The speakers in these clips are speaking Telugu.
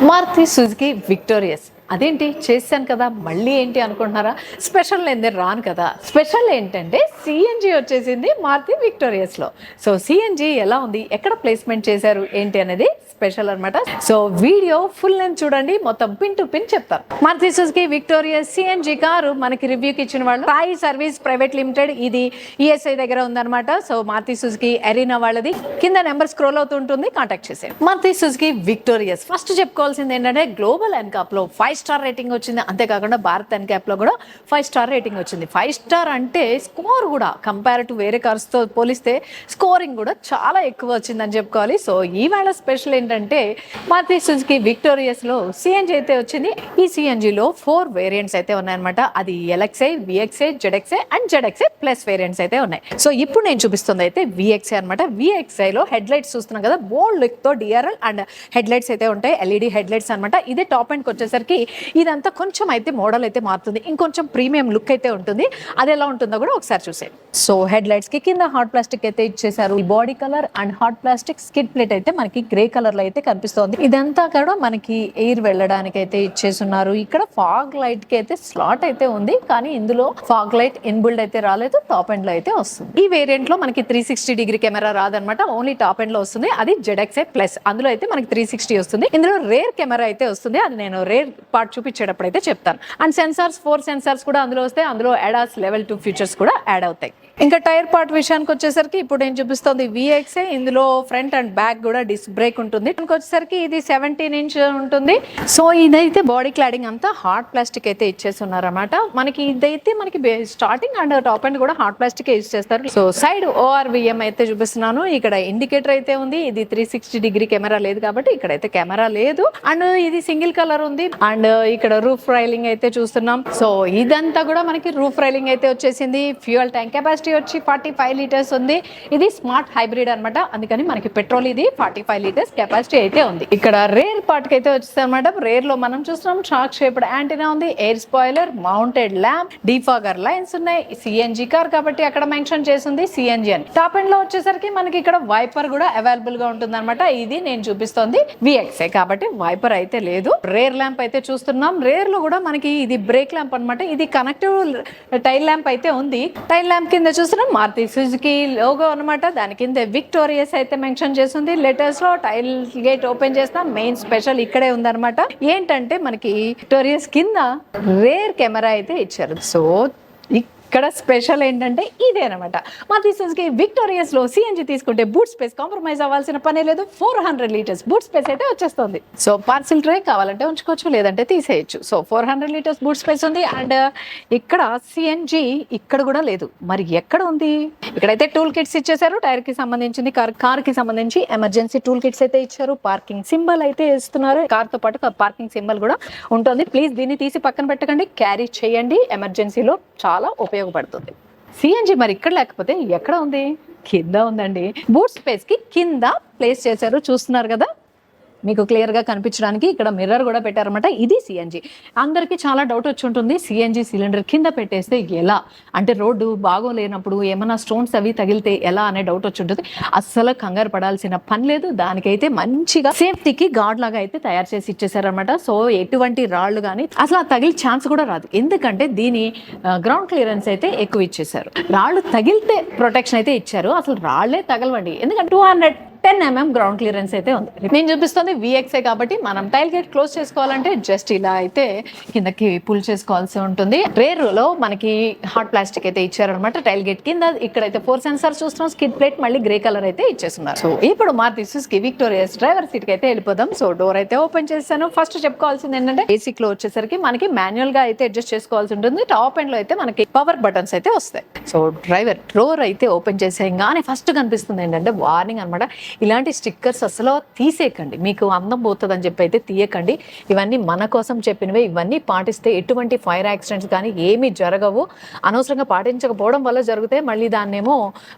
మారుతి సుజుకి విక్టోరియస్. అదేంటి చేశాను కదా మళ్ళీ ఏంటి అనుకుంటున్నారా? స్పెషల్ ఏంది రాను కదా. స్పెషల్ ఏంటంటే సిఎన్జి వచ్చేసింది మారుతి విక్టోరియస్లో. సో సిఎన్జి ఎలా ఉంది, ఎక్కడ ప్లేస్మెంట్ చేశారు ఏంటి అనేది స్పెషల్ అనమాట. సో వీడియో ఫుల్ లెంత్ చూడండి, మొత్తం పిన్ టు పిన్ చెప్తాను. Maruti Suzuki Victoris CNG car మనకి రివ్యూకి ఇచ్చిన వాళ్ళు సాయి సర్వీస్ ప్రైవేట్ లిమిటెడ్. ఇది ఈఎస్ఐ దగ్గర ఉందన్నమాట. సో మారుతి సుజుకి ఎరీనా వాళ్ళది. కింద నెంబర్ స్క్రోల్ అవుతుంటుంది, కాంటాక్ట్ చేసేయండి. మారుతి సుజుకి విక్టోరియస్ ఫస్ట్ చెప్పుకోవాల్సింది ఏంటంటే గ్లోబల్ ఎన్కాప్ లో 5 స్టార్ రేటింగ్ వచ్చింది. అంతేకాకుండా భారత్ ఎన్కాప్ లో కూడా 5 స్టార్ రేటింగ్ వచ్చింది. 5 స్టార్ అంటే స్కోర్ కూడా కంపేర్ టు వేరే కార్స్ తో పోలిస్తే స్కోరింగ్ కూడా చాలా ఎక్కువ వచ్చిందని చెప్పుకోవాలి. సో ఈవేళ స్పెషల్ ఏంటంటే మారుతి సుజుకి విక్టోరియస్ లో సిఎన్జి అయితే వచ్చింది. ఈ సిఎన్జి లో 4 వేరియంట్స్ అయితే ఉన్నాయన్నమాట. అది LXi, VXi, ZXi and ZXi plus variants అయితే ఉన్నాయి. సో ఇప్పుడు నేను చూపిస్తుంది అయితే విఎక్స్ఐ అనమాట. విఎక్స్ఐ లో హెడ్ లైట్స్ చూస్తున్నాం కదా, బోల్డ్ లుక్ తో డిఆర్ఎల్ అండ్ హెడ్ లైట్స్ అయితే ఉంటాయి, ఎల్ఈడి హెడ్ లైట్స్ అనమాట. ఇదే టాప్ ఎండ్కి వచ్చేసరికి ఇదంతా కొంచెం అయితే మోడల్ అయితే మారుతుంది, ఇంకొంచెం ప్రీమియం లుక్ అయితే ఉంటుంది. అది ఎలా ఉంటుందో కూడా ఒకసారి చూసేయండి. సో హెడ్ లైట్స్ కి కింద హాట్ ప్లాస్టిక్ అయితే ఇచ్చేసారు. ఈ body colour and hot plastic skid plate అయితే మనకి గ్రే కలర్ లో అయితే కనిపిస్తుంది. ఇదంతా కూడా మనకి ఎయిర్ వెళ్ళడానికి అయితే ఇచ్చేస్తున్నారు. ఇక్కడ ఫాగ్ లైట్ కి అయితే స్లాట్ అయితే ఉంది, కానీ ఇందులో ఫాగ్ లైట్ ఇన్బిల్డ్ అయితే రాలేదు, టాప్ ఎండ్ లో అయితే వస్తుంది. ఈ వేరియంట్ లో మనకి 360 డిగ్రీ కెమెరా రాదనమాట, ఓన్లీ టాప్ ఎండ్ లో వస్తుంది. అది జెడ్ఎక్స్ఐ ప్లస్, అందులో అయితే మనకి 360 వస్తుంది. ఇందులో రేర్ కెమెరా అయితే వస్తుంది, అది నేను రేర్ పార్ట్ చూపించేటప్పుడు అయితే చెప్తాను. అండ్ సెన్సార్స్ 4 సెన్సార్స్ కూడా అందులో వస్తాయి. అందులో ADAS లెవెల్ 2 ఫీచర్స్ కూడా యాడ్ అవుతాయి. ఇంకా టైర్ పార్ట్ విషయానికి వచ్చేసరికి ఇప్పుడు నేను చూపిస్తుంది విఎక్స్ఐ. ఇందులో ఫ్రంట్ అండ్ బ్యాక్ కూడా డిస్క్ బ్రేక్ ఉంటుంది. వచ్చేసరికి ఇది 17 ఇంచ్ ఉంటుంది. సో ఇదైతే బాడీ క్లాడింగ్ అంతా హార్డ్ ప్లాస్టిక్ అయితే ఇచ్చేస్తున్నారన్నమాట. మనకి ఇదైతే మనకి స్టార్టింగ్ అండ్ టాప్ ఎండ్ కూడా హార్డ్ ప్లాస్టిక్ యూజ్ చేస్తారు. సో సైడ్ ORVM అయితే చూపిస్తున్నాను. ఇక్కడ ఇండికేటర్ అయితే ఉంది. ఇది 360 డిగ్రీ కెమెరా లేదు కాబట్టి ఇక్కడైతే కెమెరా లేదు. అండ్ ఇది సింగిల్ కలర్ ఉంది. అండ్ ఇక్కడ రూఫ్ రైలింగ్ అయితే చూస్తున్నాం. సో ఇదంతా కూడా మనకి రూఫ్ రైలింగ్ అయితే వచ్చేసింది. ఫ్యూయల్ ట్యాంక్ కెపాసిటీ వచ్చి 45 లీటర్స్ ఉంది. ఇది స్మార్ట్ హైబ్రిడ్ అనమాట, అందుకని మనకి పెట్రోల్ ఇది 45 లీటర్స్ కెపాసిటీ అయితే ఉంది. ఇక్కడ రేర్ పార్ట్ కి అయితే వచ్చేసి అనమాట. రేర్ లో మనం చూస్తున్నాం షార్క్ షేప్డ్ యాంటీనా ఉంది, air spoiler, mounted lamp, defogger lines ఉన్నాయి. సిఎన్జి కార్ కాబట్టి అక్కడ మెన్షన్ చేసింది సిఎన్జి అని. టాప్ ఎండ్ లో వచ్చేసరికి మనకి ఇక్కడ వైపర్ కూడా అవైలబుల్ గా ఉంటుంది అనమాట. ఇది నేను చూపిస్తోంది విఎక్స్ఐ కాబట్టి వైపర్ అయితే లేదు. రేర్ ల్యాంప్ అయితే చూస్తున్నాం. రేర్ లో కూడా మనకి ఇది బ్రేక్ ల్యాంప్ అనమాట. ఇది కనెక్టివ్ టైల్ ల్యాంప్ అయితే ఉంది. టైల్ ల్యాంప్ కింద చూస్తున్నాం మారుతి సుజుకి లోగో అనమాట. దాని కింద విక్టోరియస్ అయితే మెన్షన్ చేస్తుంది. లెటర్స్ లో టైల్ గేట్ ఓపెన్ చేస్తాం. మెయిన్ స్పెషల్ ఇక్కడే ఉందన్నమాట. ఏంటంటే మనకి విక్టోరియస్ కింద రేర్ కెమెరా అయితే ఇచ్చారు. సో ఇక్కడ స్పెషల్ ఏంటంటే ఇదే అనమాట. మారుతి సుజుకి విక్టోరియస్ లో సిఎన్జి తీసుకుంటే బూట్ స్పేస్ కాంప్రమైజ్ అవ్వాల్సిన పనే లేదు. 400 లీటర్స్ బూట్ స్పేస్ అయితే వచ్చేస్తుంది. సో పార్సిల్ ట్రే కావాలంటే ఉంచుకోవచ్చు, లేదంటే తీసేయచ్చు. సో 400 లీటర్స్ బూట్ స్పేస్ ఉంది. అండ్ ఇక్కడ సిఎన్జి ఇక్కడ కూడా లేదు, మరి ఎక్కడ ఉంది? ఇక్కడైతే టూల్ కిట్స్ ఇచ్చేసారు. టైర్ కి సంబంధించింది, కార్ కి సంబంధించి ఎమర్జెన్సీ టూల్ కిట్స్ అయితే ఇచ్చారు. పార్కింగ్ సింబల్ అయితే ఇస్తున్నారు. కార్ తో పాటు పార్కింగ్ సింబల్ కూడా ఉంటుంది. ప్లీజ్ దీన్ని తీసి పక్కన పెట్టకండి, క్యారీ చేయండి, ఎమర్జెన్సీలో చాలా ఉపయోగపడుతుంది. సిఎన్జి మరి ఇక్కడ లేకపోతే ఎక్కడ ఉంది? కింద ఉందండి. బూట్ స్పేస్ కి కింద ప్లేస్ చేశారు, చూస్తున్నారు కదా. మీకు క్లియర్ గా కనిపించడానికి ఇక్కడ మిర్రర్ కూడా పెట్టారన్నమాట. ఇది సిఎన్జి. అందరికి చాలా డౌట్ వచ్చి ఉంటుంది, సిఎన్జి సిలిండర్ కింద పెట్టేస్తే ఎలా అంటే రోడ్డు బాగోలేనప్పుడు ఏమైనా స్టోన్స్ అవి తగిలితే ఎలా అనే డౌట్ వచ్చి ఉంటుంది. అస్సలు కంగారు పడాల్సిన పని లేదు. దానికైతే మంచిగా సేఫ్టీకి గార్డ్ లాగా అయితే తయారు చేసి ఇచ్చేసారనమాట. సో ఎటువంటి రాళ్ళు కానీ అసలు తగిలి ఛాన్స్ కూడా రాదు, ఎందుకంటే దీని గ్రౌండ్ క్లియరెన్స్ అయితే ఎక్కువ ఇచ్చేసారు. రాళ్ళు తగిలితే ప్రొటెక్షన్ అయితే ఇచ్చారు, అసలు రాళ్లే తగలవండి, ఎందుకంటే 210 mm గ్రౌండ్ క్లియరెన్స్ అయితే ఉంది. నేను చూపిస్తుంది విఎక్స్ఐ కాబట్టి మనం టైల్ గేట్ క్లోజ్ చేసుకోవాలంటే జస్ట్ ఇలా అయితే కిందకి పుల్ చేసుకోవాల్సి ఉంటుంది. రేర్ లో మనకి హాట్ ప్లాస్టిక్ అయితే ఇచ్చారనమాట. టైల్ గేట్ కింద ఇక్కడైతే 4 సెన్సార్స్ చూస్తున్నాం. స్కిడ్ ప్లేట్ మళ్ళీ గ్రే కలర్ అయితే ఇచ్చేస్తున్నారు. సో ఇప్పుడు Maruti Suzuki Victoris driver seat కి అయితే వెళ్ళిపోదాం. సో డోర్ అయితే ఓపెన్ చేశాను. ఫస్ట్ చెప్పుకోవాల్సింది ఏంటంటే బేసిక్ లో వచ్చేసరికి మనకి మాన్యువల్ గా అయితే అడ్జస్ట్ చేసుకోవాల్సి ఉంటుంది. టాప్ ఎండ్ లో అయితే మనకి పవర్ బటన్స్ అయితే వస్తాయి. సో డ్రైవర్ డోర్ అయితే ఓపెన్ చేసేయంగానే ఫస్ట్ కనిపిస్తుంది ఏంటంటే వార్నింగ్ అనమాట. ఇలాంటి స్టిక్కర్స్ అసలు తీసేయకండి, మీకు అందం పోతుంది అని చెప్పి అయితే తీయకండి. ఇవన్నీ మన కోసం చెప్పినవే. ఇవన్నీ పాటిస్తే ఎటువంటి ఫైర్ యాక్సిడెంట్స్ కానీ ఏమీ జరగవు. అనవసరంగా పాటించకపోవడం వల్ల జరిగితే మళ్ళీ దాన్నేమో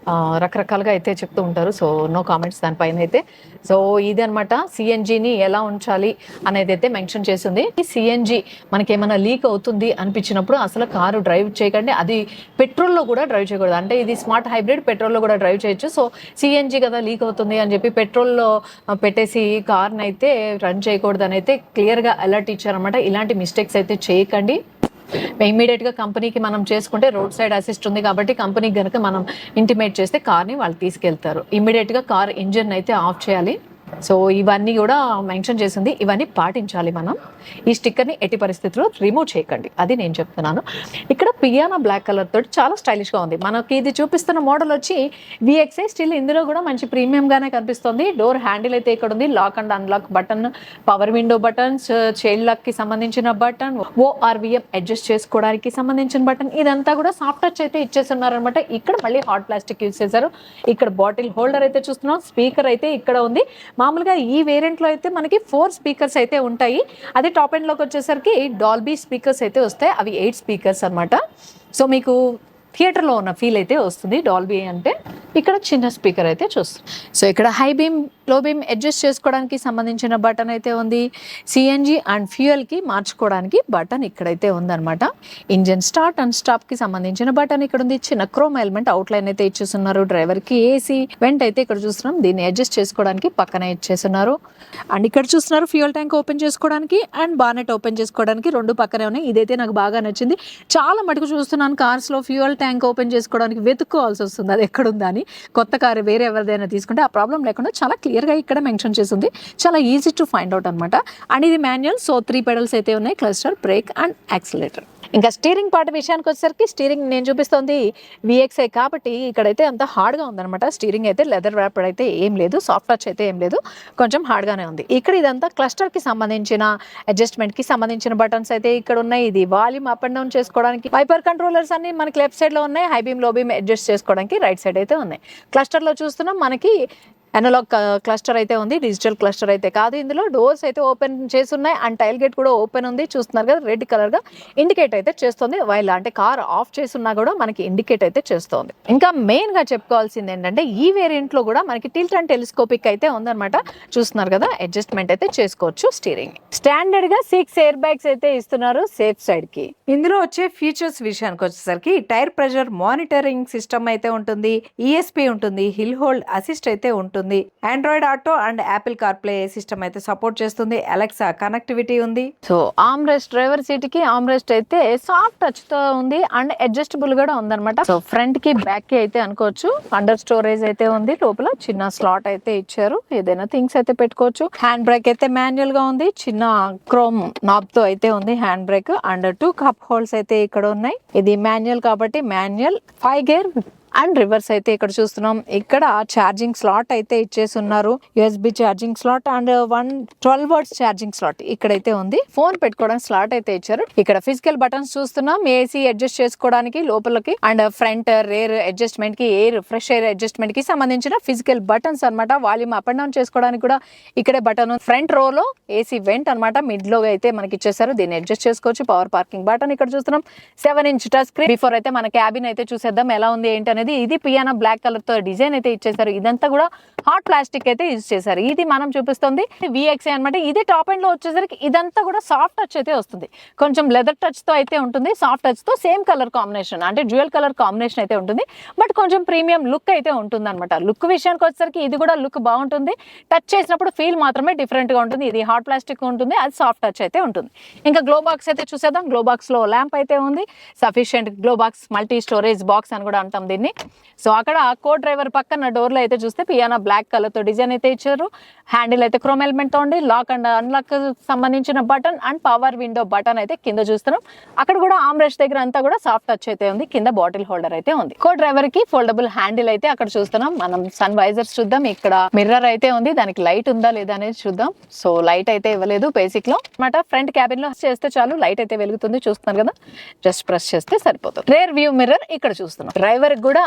రకరకాలుగా అయితే చెప్తూ ఉంటారు. సో నో కామెంట్స్ దానిపైన అయితే. సో ఇది అనమాట సిఎన్జిని ఎలా ఉంచాలి అనేది అయితే మెన్షన్ చేసింది. సిఎన్జి మనకి ఏమైనా లీక్ అవుతుంది అనిపించినప్పుడు అసలు కారు డ్రైవ్ చేయకండి. అది పెట్రోల్లో కూడా డ్రైవ్ చేయకూడదు. అంటే ఇది స్మార్ట్ హైబ్రిడ్, పెట్రోల్లో కూడా డ్రైవ్ చేయొచ్చు. సో సిఎన్జి కదా లీక్ అవుతుంది అని చెప్పి పెట్రోల్లో పెట్టేసి కార్ని అయితే రన్ చేయకూడదని అయితే క్లియర్గా అలర్ట్ ఇచ్చారనమాట. ఇలాంటి మిస్టేక్స్ అయితే చేయకండి. ఇమీడియట్గా కంపెనీకి మనం చేసుకుంటే రోడ్ సైడ్ అసిస్ట్ ఉంది కాబట్టి కంపెనీకి కనుక మనం ఇంటిమేట్ చేస్తే కార్ని వాళ్ళు తీసుకెళ్తారు. ఇమీడియట్గా కార్ ఇంజిన్ అయితే ఆఫ్ చేయాలి. సో ఇవన్నీ కూడా మెన్షన్ చేసింది, ఇవన్నీ పాటించాలి మనం. ఈ స్టిక్కర్ని ఎట్టి పరిస్థితుల్లో రిమూవ్ చేయకండి, అది నేను చెప్తున్నాను. ఇక్కడ పియానో బ్లాక్ కలర్ తోటి చాలా స్టైలిష్గా ఉంది. మనకి ఇది చూపిస్తున్న మోడల్ వచ్చి VXI స్టిల్. ఇందులో కూడా మంచి ప్రీమియంగానే కనిపిస్తుంది. డోర్ హ్యాండిల్ అయితే ఇక్కడ ఉంది, lock and unlock button, power window buttons, child లాక్కి సంబంధించిన బటన్, ORVM అడ్జస్ట్ చేసుకోవడానికి సంబంధించిన బటన్, ఇదంతా కూడా సాఫ్ట్ టచ్ అయితే ఇచ్చేస్తున్నారనమాట. ఇక్కడ మళ్ళీ హాట్ ప్లాస్టిక్ యూజ్ చేశారు. ఇక్కడ బాటిల్ హోల్డర్ అయితే చూస్తున్నాం. స్పీకర్ అయితే ఇక్కడ ఉంది. మామూలుగా ఈ వేరియంట్లో అయితే మనకి 4 స్పీకర్స్ అయితే ఉంటాయి. అదే టాప్ ఎండ్లోకి వచ్చేసరికి డాల్బీ స్పీకర్స్ అయితే వస్తాయి. అవి 8 స్పీకర్స్ అనమాట. సో మీకు థియేటర్లో ఉన్న ఫీల్ అయితే వస్తుంది డాల్బీ అంటే. ఇక్కడ చిన్న స్పీకర్ అయితే చూస్తాం. సో ఇక్కడ హై బీమ్, లో బీమ్ అడ్జస్ట్ చేసుకోవడానికి సంబంధించిన బటన్ అయితే ఉంది. CNG అండ్ ఫ్యూయల్కి మార్చుకోవడానికి బటన్ ఇక్కడైతే ఉందన్నమాట. ఇంజన్ స్టార్ట్ అండ్ స్టాప్కి సంబంధించిన బటన్ ఇక్కడ ఉంది. చిన్న క్రోమ్ ఎలిమెంట్ అవుట్లైన్ అయితే ఇచ్చేస్తున్నారు. డ్రైవర్కి AC వెంట్ అయితే ఇక్కడ చూస్తున్నాం. దీన్ని అడ్జస్ట్ చేసుకోవడానికి పక్కనే ఇచ్చేస్తున్నారు. అండ్ ఇక్కడ చూస్తున్నారు ఫ్యూయల్ ట్యాంక్ ఓపెన్ చేసుకోవడానికి అండ్ బానెట్ ఓపెన్ చేసుకోవడానికి 2 పక్కనే ఉన్నాయి. ఇదైతే నాకు బాగా నచ్చింది. చాలా మటుకు చూస్తున్నాను కార్స్లో ఫ్యూయల్ ట్యాంక్ ఓపెన్ చేసుకోవడానికి వెతుక్కోవాల్సి వస్తుంది, అది ఎక్కడుందా అని. కొత్త కారు వేరే ఎవరిదైనా తీసుకుంటే ఆ ప్రాబ్లం లేకుండా చాలా క్లియర్గా ఇక్కడ మెన్షన్ చేసింది. చాలా ఈజీ టు ఫైండ్ అవుట్ అనమాట. అండ్ ఇది మాన్యువల్. సో 3 పెడల్స్ అయితే ఉన్నాయి, క్లస్టర్, బ్రేక్ అండ్ యాక్సిలేటర్. ఇంకా స్టీరింగ్ పార్ట్ విషయానికి వచ్చేసరికి స్టీరింగ్ నేను చూపిస్తుంది VXI కాబట్టి ఇక్కడైతే అంత హార్డ్గా ఉందన్నమాట. స్టీరింగ్ అయితే లెదర్ ర్యాప్డ్ అయితే ఏం లేదు, సాఫ్ట్ టచ్ అయితే ఏం లేదు, కొంచెం హార్డ్గానే ఉంది. ఇక్కడ ఇదంతా క్లస్టర్కి సంబంధించిన అడ్జస్ట్మెంట్కి సంబంధించిన బటన్స్ అయితే ఇక్కడ ఉన్నాయి. ఇది వాల్యూమ్ అప్ అండ్ డౌన్ చేసుకోవడానికి, వైపర్ కంట్రోలర్స్ అన్ని మనకి లెఫ్ట్ సైడ్లో ఉన్నాయి. హై బీమ్, లో బీమ్ అడ్జస్ట్ చేసుకోవడానికి రైట్ సైడ్ అయితే ఉన్నాయి. క్లస్టర్లో చూస్తున్నాం మనకి అనలాగ్ క్లస్టర్ అయితే ఉంది, డిజిటల్ క్లస్టర్ అయితే కాదు. ఇందులో డోర్స్ అయితే ఓపెన్ చేసి ఉన్నాయి అండ్ టైల్ గేట్ కూడా ఓపెన్ ఉంది. చూస్తున్నారు కదా, రెడ్ కలర్గా ఇండికేట్ అయితే చేస్తుంది. వైల్ అంటే కార్ ఆఫ్ చేస్తున్నా కూడా మనకి ఇండికేట్ అయితే చేస్తుంది. ఇంకా మెయిన్గా చెప్పుకోవాల్సింది ఏంటంటే ఈ వేరియంట్లో కూడా మనకి టిల్ట్ అండ్ టెలిస్కోపిక్ అయితే ఉందన్నమాట. చూస్తున్నారు కదా, అడ్జస్ట్మెంట్ అయితే చేసుకోవచ్చు. స్టీరింగ్ స్టాండర్డ్గా 6 ఎయిర్ బ్యాగ్స్ అయితే ఇస్తున్నారు సేఫ్ సైడ్కి. ఇందులో వచ్చే ఫీచర్స్ విషయానికి వచ్చేసరికి టైర్ ప్రెషర్ మానిటరింగ్ సిస్టమ్ అయితే ఉంటుంది, ESP ఉంటుంది, హిల్ హోల్డ్ అసిస్ట్ అయితే ఉంటుంది, Android auto and Apple CarPlay system అయితే సపోర్ట్ చేస్తుంది, అలెక్సా కనెక్టివిటీ ఉంది. So arm rest, driver seat కి ఆర్మ్ రెస్ట్ అయితే సాఫ్ట్ టచ్ తో ఉంది అండ్ అడ్జస్టబుల్ కూడా ఉందన్నమాట. సో ఫ్రంట్ కి బ్యాక్ కి అయితే అనుకోవచ్చు. అండర్ స్టోరేజ్ అయితే ఉంది, లోపల చిన్న స్లాట్ అయితే ఇచ్చారు, ఏదైనా థింగ్స్ అయితే పెట్టుకోవచ్చు. హ్యాండ్ బ్రేక్ అయితే మాన్యువల్ గా ఉంది, చిన్న క్రోమ్ నాబ్ తో అయితే ఉంది hand brake. And 2 cup holes అయితే ఇక్కడ ఉన్నాయి. ఇది మాన్యువల్ కాబట్టి మాన్యువల్. 5 గేర్ అండ్ రివర్స్ అయితే ఇక్కడ చూస్తున్నాం. ఇక్కడ ఛార్జింగ్ స్లాట్ అయితే ఇచ్చేసి ఉన్నారు, USB charging slot and 12 watts charging slot ఇక్కడైతే ఉంది. ఫోన్ పెట్టుకోవడానికి స్లాట్ అయితే ఇచ్చారు. ఇక్కడ ఫిజికల్ బటన్స్ చూస్తున్నాం, AC అడ్జస్ట్ చేసుకోవడానికి లోపలికి అండ్ ఫ్రంట్ రేర్ అడ్జస్ట్మెంట్ కి, ఎయిర్ ఫ్రెష్ ఎయిర్ అడ్జస్ట్మెంట్ కి సంబంధించిన ఫిజికల్ బటన్స్ అనమాట. వాల్యూమ్ అప్ అండ్ డౌన్ చేసుకోవడానికి కూడా ఇక్కడే బటన్. ఫ్రంట్ రోలో AC వెంట్ అనమాట, మిడ్ లో అయితే మనకి ఇచ్చేసారు, దీన్ని అడ్జస్ట్ చేసుకోవచ్చు. పవర్ పార్కింగ్ బటన్ ఇక్కడ చూస్తున్నాం. 7-inch touch screen. బిఫోర్ అయితే మన క్యాబిన్ అయితే చూసేద్దాం ఎలా ఉంది ఏంటి అనేది. ఇది పియానో బ్లాక్ కలర్ తో డిజైన్ అయితే ఇచ్చేసారు. ఇదంతా కూడా హాట్ ప్లాస్టిక్ అయితే యూజ్ చేశారు. ఇది మనం చూపిస్తుంది VXI అనమాట. ఇది టాప్ ఎండ్ లో వచ్చేసరికి ఇదంతా కూడా సాఫ్ట్ టచ్ అయితే వస్తుంది, కొంచెం లెదర్ టచ్ తో అయితే ఉంటుంది. సాఫ్ట్ టచ్ తో సేమ్ కలర్ కాంబినేషన్ అంటే డ్యూయల్ కలర్ కాంబినేషన్ అయితే ఉంటుంది, బట్ కొంచెం ప్రీమియం లుక్ అయితే ఉంటుంది అనమాట. లుక్ విషయానికి వచ్చేసరికి ఇది కూడా లుక్ బాగుంటుంది. టచ్ చేసినప్పుడు ఫీల్ మాత్రమే డిఫరెంట్ గా ఉంటుంది. ఇది హాట్ ప్లాస్టిక్ ఉంటుంది, అది సాఫ్ట్ టచ్ అయితే ఉంటుంది. ఇంకా గ్లో బాక్స్ అయితే చూసేద్దాం. గ్లో బాక్స్ లో ల్యాంప్ అయితే ఉంది, sufficient glow box, multi storage box అని కూడా అంటాం దీన్ని. సో అక్కడ కో డ్రైవర్ పక్కన డోర్లో అయితే చూస్తే పియానో బ్లాక్ కలర్ తో డిజైన్ అయితే ఇచ్చారు. హ్యాండిల్ అయితే క్రోమ్ ఎలిమెంట్ తో ఉంది. లాక్ అండ్ అన్లాక్ సంబంధించిన button and power window button అయితే కింద చూస్తున్నాం. అక్కడ కూడా ఆర్మ్ రెస్ట్ దగ్గర అంతా కూడా సాఫ్ట్ టచ్ అయితే ఉంది. కింద బాటిల్ హోల్డర్ అయితే ఉంది. కో డ్రైవర్ కి ఫోల్డబుల్ హ్యాండిల్ అయితే అక్కడ చూస్తున్నాం. మనం సన్ వైజర్స్ చూద్దాం. ఇక్కడ మిర్రర్ అయితే ఉంది, దానికి లైట్ ఉందా లేదా అనేది చూద్దాం. సో లైట్ అయితే ఇవ్వలేదు బేసిక్ లో అనమాట. ఫ్రంట్ క్యాబిన్ లో చేస్తే చాలు, లైట్ అయితే వెలుగుతుంది. చూస్తున్నారు కదా, జస్ట్ ప్రెస్ చేస్తే సరిపోతుంది. రేర్ వ్యూ మిర్రర్ ఇక్కడ చూస్తున్నాం. డ్రైవర్ కూడా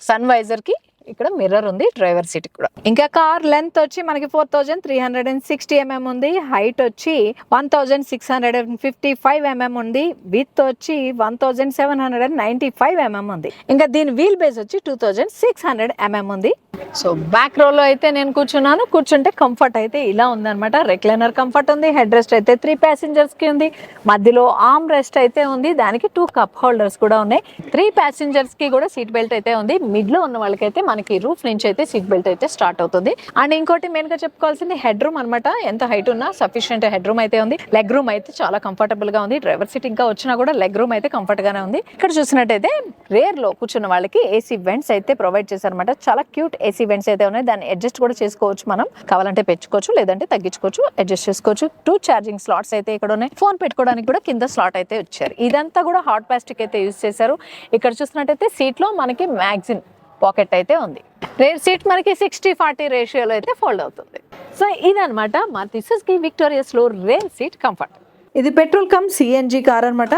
సన్ వైజర్ కి ఇక్కడ మిర్రర్ ఉంది, డ్రైవర్ సీట్ కూడా. ఇంకా కార్ లెంత్ వచ్చి మనకి 4360 mm ఉంది. హైట్ వచ్చి 1655 mm ఉంది. విత్ వచ్చి 1795 mm ఉంది. ఇంకా దీని వీల్ బేస్ వచ్చి 2600 mm ఉంది. సో బ్యాక్ రోలో అయితే నేను కూర్చున్నాను. కూర్చుంటే కంఫర్ట్ అయితే ఇలా ఉందన్నమాట. రెక్లైనర్ కంఫర్ట్ ఉంది. హెడ్ రెస్ట్ అయితే 3 passengers కి ఉంది. మధ్యలో ఆర్మ్ రెస్ట్ అయితే ఉంది, దానికి 2 కప్ హోల్డర్స్ కూడా ఉన్నాయి. 3 passengers కి కూడా సీట్ బెల్ట్ అయితే ఉంది. మిడ్ లో ఉన్న వాళ్ళకైతే మనకి మనకి రూఫ్ నుంచి అయితే సీట్ బెల్ట్ అయితే స్టార్ట్ అవుతుంది. అండ్ ఇంకోటి మెయిన్ గా చెప్పుకోవాల్సింది హెడ్ రూమ్ అనమాట. ఎంత హైట్ ఉన్నా సఫిషియెంట్ హెడ్ రూమ్ అయితే ఉంది. లెగ్ రూమ్ అయితే చాలా కంఫర్టబుల్ గా ఉంది. డ్రైవర్ సీట్ ఇంకా వచ్చినా కూడా లెగ్ రూమ్ అయితే కంఫర్ట్ గానే ఉంది. ఇక్కడ చూసినట్టయితే రేర్ లో కూర్చున్న వాళ్ళకి ఏసీ వెంట్స్ అయితే ప్రొవైడ్ చేశారనమాట. చాలా క్యూట్ ఏసీ వెంట్స్ అయితే ఉన్నాయి. దాన్ని అడ్జస్ట్ కూడా చేసుకోవచ్చు, మనం కావాలంటే పెంచుకోవచ్చు, లేదంటే తగ్గించుకోవచ్చు, అడ్జస్ట్ చేసుకోవచ్చు. 2 ఛార్జింగ్ స్లాట్స్ అయితే ఇక్కడ ఉన్నాయి. ఫోన్ పెట్టుకోవడానికి కూడా కింద స్లాట్ అయితే ఇచ్చారు. ఇదంతా కూడా హాట్ ప్లాస్టిక్ అయితే యూజ్ చేశారు. ఇక్కడ చూసినట్టయితే సీట్ లో మనకి మ్యాగ్జిన్ పాకెట్ అయితే ఉంది. రేర్ సీట్ మనకి 60-40 రేషియోలో అయితే ఫోల్డ్ అవుతుంది. సో ఇదనమాట మారుతి సుజుకి విక్టోరియస్ లో రేర్ సీట్ కంఫర్ట్. ఇది పెట్రోల్ కమ్ సిఎన్జి కార్ అనమాట.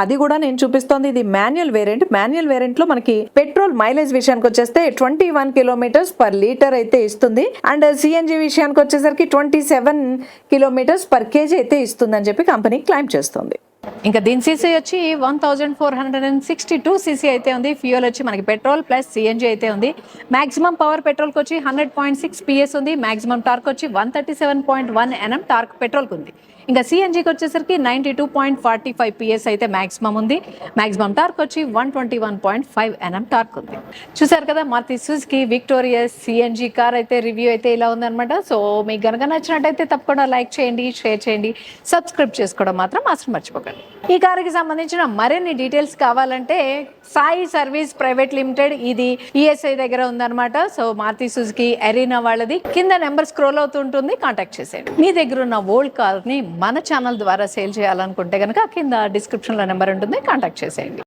అది కూడా నేను చూపిస్తోంది. ఇది మాన్యువల్ వేరియంట్. మాన్యువల్ వేరియంట్ లో మనకి పెట్రోల్ మైలేజ్ విషయానికి వచ్చేస్తే 21 కిలోమీటర్స్ పర్ లీటర్ అయితే ఇస్తుంది. అండ్ సిఎన్జి విషయానికి వచ్చేసరికి 27 కిలోమీటర్స్ పర్ కేజీ అయితే ఇస్తుంది అని చెప్పి కంపెనీ క్లైమ్ చేస్తుంది. ఇంకా దీని సీసీ వచ్చి 1462 సీసీ అయితే ఉంది. ఫ్యూయల్ వచ్చి మనకి పెట్రోల్ ప్లస్ సిఎన్జి అయితే ఉంది. మాక్సిమం పవర్ పెట్రోల్కి వచ్చి 100.6 PS ఉంది. మాక్సిమం టార్క్ వచ్చి 137.1 Nm టార్క్ పెట్రోల్కి ఉంది. ఇంకా సిఎన్జికి వచ్చేసరికి 92.45 PS అయితే మాక్సిమం ఉంది. మాక్సిమం టార్క్ వచ్చి 121.5 Nm టార్క్ ఉంది. చూసారు కదా Maruti Suzuki Victoris CNG car అయితే రివ్యూ అయితే ఇలా ఉందన్నమాట. సో మీకు గనక నచ్చినట్టయితే తప్పకుండా లైక్ చేయండి, షేర్ చేయండి, సబ్స్క్రైబ్ చేసుకోవడం మాత్రం అసలు మర్చిపోకండి. ఈ కారుకి సంబంధించిన మరిన్ని డీటెయిల్స్ కావాలంటే సాయి సర్వీస్ ప్రైవేట్ లిమిటెడ్, ఇది ఈఎస్ఐ దగ్గర ఉందన్నమాట. సో మారుతి సుజుకి ఎరీనా వాళ్ళది. కింద నెంబర్ స్క్రోల్ అవుతుంటుంది, కాంటాక్ట్ చేసేయండి. మీ దగ్గర ఉన్న ఓల్డ్ కార్ ని మన ఛానల్ ద్వారా సేల్ చేయాలనుకుంటే కనుక కింద డిస్క్రిప్షన్ లో నెంబర్ ఉంటుంది, కాంటాక్ట్ చేసేయండి.